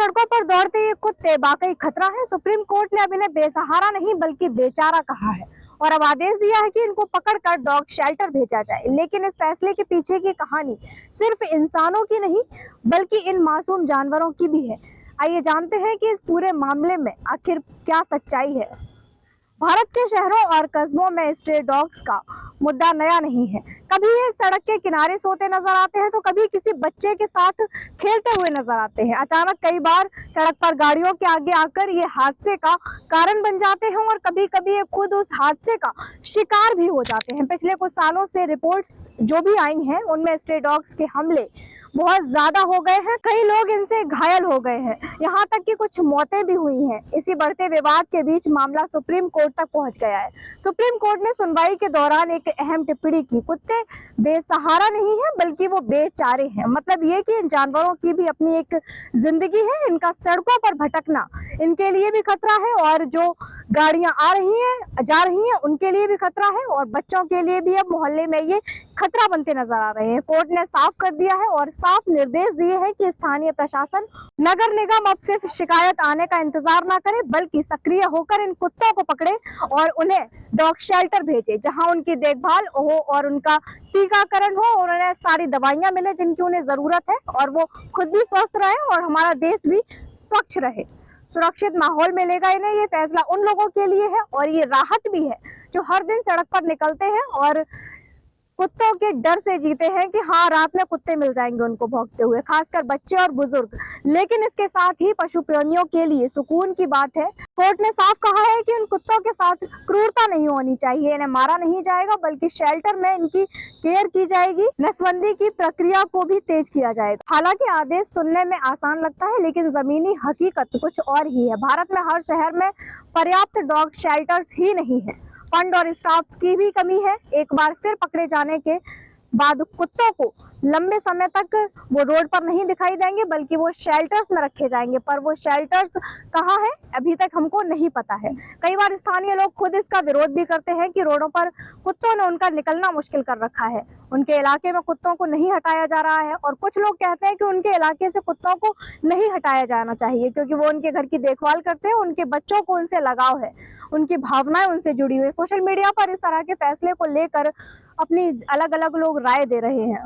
सड़कों पर दौड़ते ये कुत्ते वाकई खतरा है। सुप्रीम कोर्ट ने अब इन्हें बेसहारा नहीं बल्कि बेचारा कहा है और अब आदेश दिया है कि इनको पकड़कर डॉग शेल्टर भेजा जाए। लेकिन इस फैसले के पीछे की कहानी सिर्फ इंसानों की नहीं बल्कि इन मासूम जानवरों की भी है। आइए जानते हैं कि इस पूरे मामले में आखिर क्या सच्चाई है। भारत के शहरों और कस्बों में स्ट्रे डॉग्स का मुद्दा नया नहीं है। कभी ये सड़क के किनारे सोते नजर आते हैं तो कभी किसी बच्चे के साथ खेलते हुए नजर आते हैं। अचानक कई बार सड़क पर गाड़ियों के आगे आकर ये हादसे का कारण बन जाते हैं और कभी कभी ये खुद उस हादसे का शिकार भी हो जाते हैं। पिछले कुछ सालों से रिपोर्ट्स जो भी आई हैं उनमें स्ट्रे डॉग्स के हमले बहुत ज्यादा हो गए हैं। कई लोग इनसे घायल हो गए हैं, यहाँ तक कि कुछ मौतें भी हुई हैं। इसी बढ़ते विवाद के बीच मामला सुप्रीम कोर्ट तक पहुंच गया है। सुप्रीम कोर्ट ने सुनवाई के दौरान एक अहम टिप्पणी की। कुत्ते बेसहारा नहीं है बल्कि वो बेचारे हैं। मतलब ये कि इन जानवरों की भी अपनी एक जिंदगी है, इनका सड़कों पर भटकना इनके लिए भी खतरा है और जो गाड़ियां आ रही हैं जा रही हैं उनके लिए भी खतरा है और बच्चों के लिए भी अब मोहल्ले में ये खतरा बनते नजर आ रहे हैं। कोर्ट ने साफ कर दिया है और साफ निर्देश दिए हैं कि स्थानीय प्रशासन, नगर निगम अब सिर्फ शिकायत आने का इंतजार ना करे बल्कि सक्रिय होकर इन कुत्तों को पकड़े और उन्हें डॉग शेल्टर भेजे, जहां उनकी देखभाल हो और उनका टीकाकरण हो और उन्हें सारी दवाइयां मिले जिनकी उन्हें जरूरत है और वो खुद भी स्वस्थ रहे और हमारा देश भी स्वच्छ रहे, सुरक्षित माहौल मिलेगा इन्हें। ये फैसला उन लोगों के लिए है और ये राहत भी है जो हर दिन सड़क पर निकलते हैं और कुत्तों के डर से जीते हैं कि हाँ रात में कुत्ते मिल जाएंगे उनको भौंकते हुए, खासकर बच्चे और बुजुर्ग। लेकिन इसके साथ ही पशु प्रेमियों के लिए सुकून की बात है। कोर्ट ने साफ कहा है कि इन कुत्तों के साथ क्रूरता नहीं होनी चाहिए, इन्हें मारा नहीं जाएगा बल्कि शेल्टर में इनकी केयर की जाएगी। नसबंदी की प्रक्रिया को भी तेज किया जाएगा। हालांकि आदेश सुनने में आसान लगता है लेकिन जमीनी हकीकत कुछ और ही है। भारत में हर शहर में पर्याप्त डॉग शेल्टर्स ही नहीं है, फंड और स्टाफ की भी कमी है। एक बार फिर पकड़े जाने के बाद कुत्तों को लंबे समय तक वो रोड पर नहीं दिखाई देंगे बल्कि वो शेल्टर्स में रखे जाएंगे, पर वो शेल्टर्स कहाँ है अभी तक हमको नहीं पता है। कई बार स्थानीय लोग खुद इसका विरोध भी करते हैं कि रोडों पर कुत्तों ने उनका निकलना मुश्किल कर रखा है, उनके इलाके में कुत्तों को नहीं हटाया जा रहा है। और कुछ लोग कहते हैं कि उनके इलाके से कुत्तों को नहीं हटाया जाना चाहिए क्योंकि वो उनके घर की देखभाल करते हैं, उनके बच्चों को उनसे लगाव है, उनकी भावनाएं उनसे जुड़ी हुई है। सोशल मीडिया पर इस तरह के फैसले को लेकर अपनी अलग अलग लोग राय दे रहे हैं।